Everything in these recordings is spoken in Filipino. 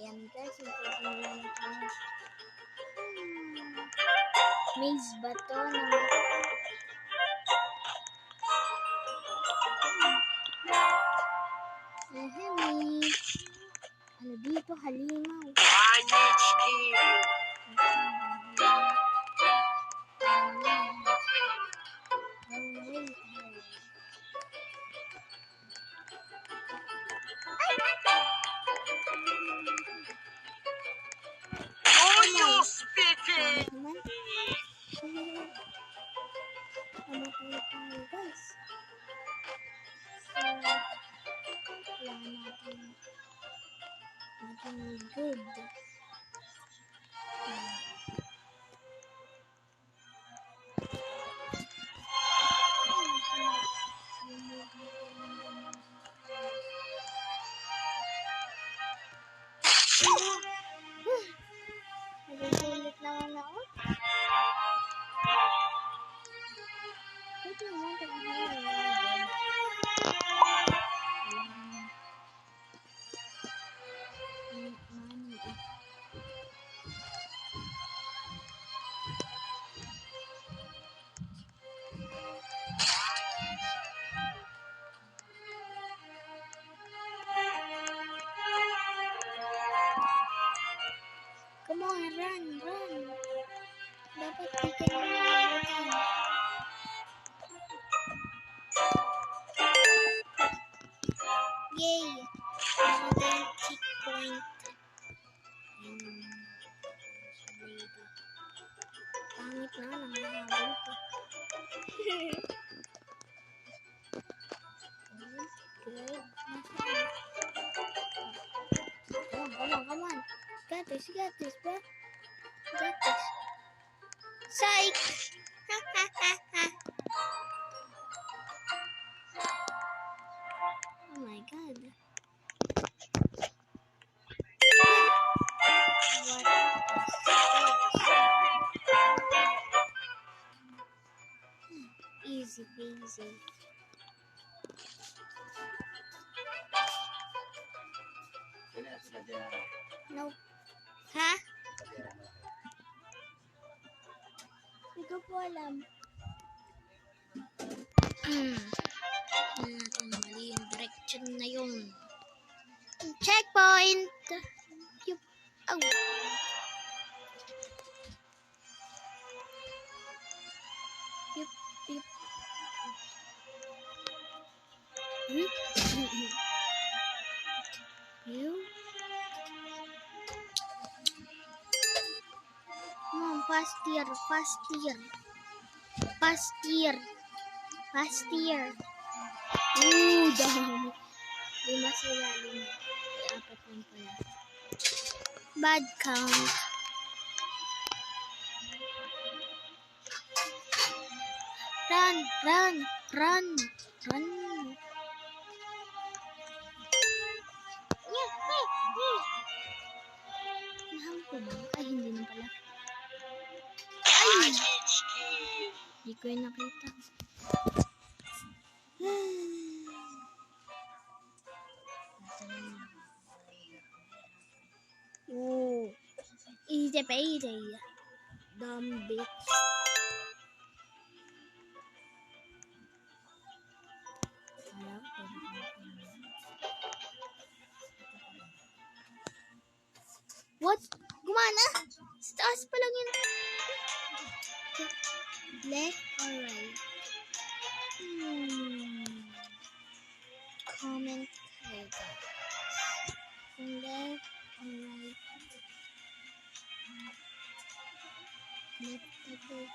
Ayan guys, magpapagawa na tayo. Maze ba to? Ano dito? Halimaw. Guys. Nothing good. Nagugulit naman ako. Ito naman, come on, run. Dapat di ka na mawawala. Yay! Another checkpoint. Pangit na, nangahabol ka. Come on. Got this, bro. Got this. Psych! Oh my god. Easy peasy. Nope. Ha? Hindi ko po alam. Mali yung direction na yun. Checkpoint! Yup. Oh. Yup. Come on, fast year. Ooh, dami. 5 sila, 5. Ay, 4 lang pala. Bad count. Run. Mahal ko ba? Ay, hindi na pala. Ay! Hindi ko yung nakita. Oh, easy peasy. Dumb bitch. What? Gumana? Sa taas pa lang yun. Left or right? Comment kayo guys. Left or right? Left or right?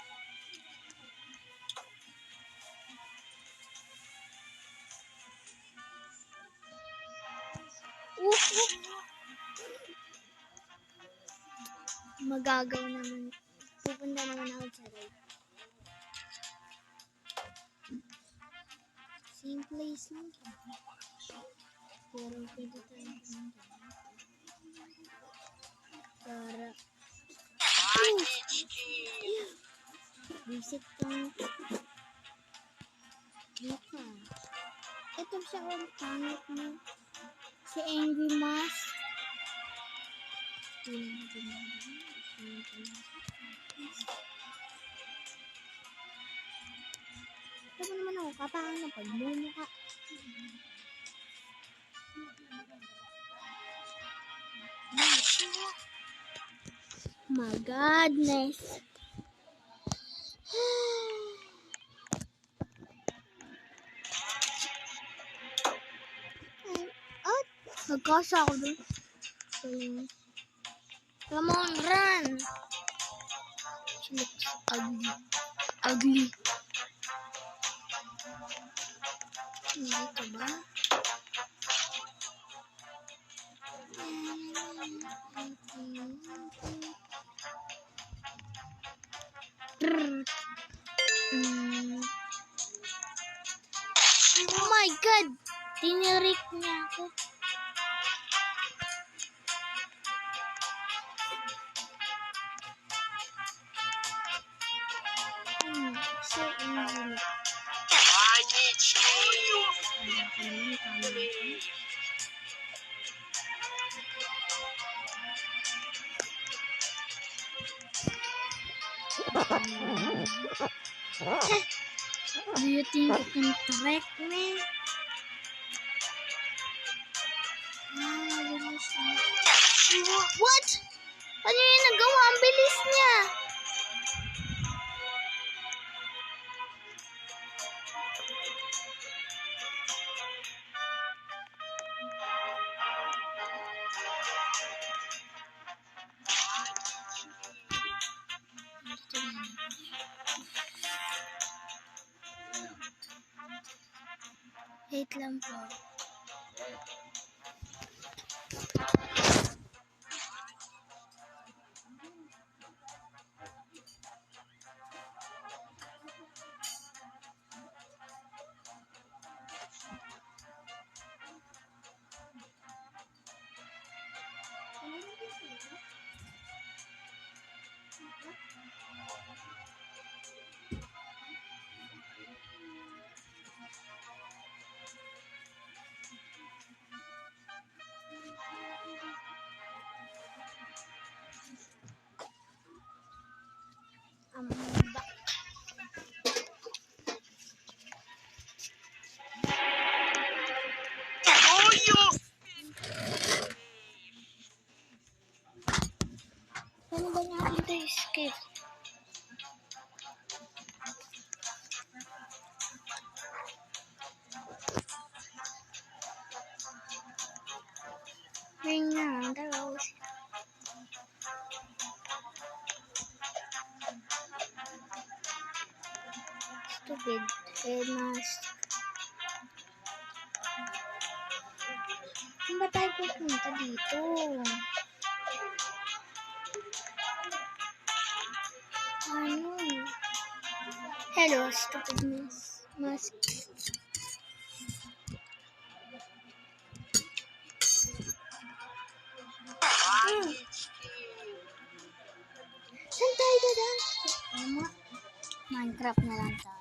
Magagawa naman. Pupunta naman ako sa right. Same place lang. Pero pwede tayo pumunta. Para visit tong mukha. Ito siya ang pangit mo. Si Angry Mouse. Ito naman ako, kapakan ng pagmumukha. My goodness. At nagkasa ako dun. Come on, run! She looks ugly. Ugly. Dito ba? Oh my God! Tinirik niya ako. So easy. Do you think you can trick me? What? Ano yung nagawa? Ang bilis niya. Wait lang po. Paano ba natin ito escape? Ring na, dalaw. Stupid. Mask. Saan ba tayo pupunta dito? Ano? Hello, stupid mask. Saan tayo dadaan? Minecraft na lang tayo.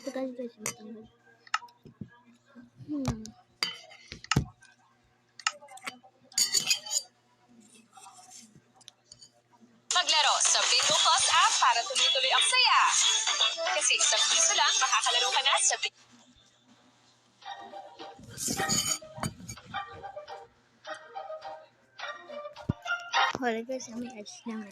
Tagal guys, matagal. Maglaro sa Bingo Plus app para tuloy-tuloy ang saya. Kasi sa piso lang, makakalaro ka na sa Wala guys, may ads lang.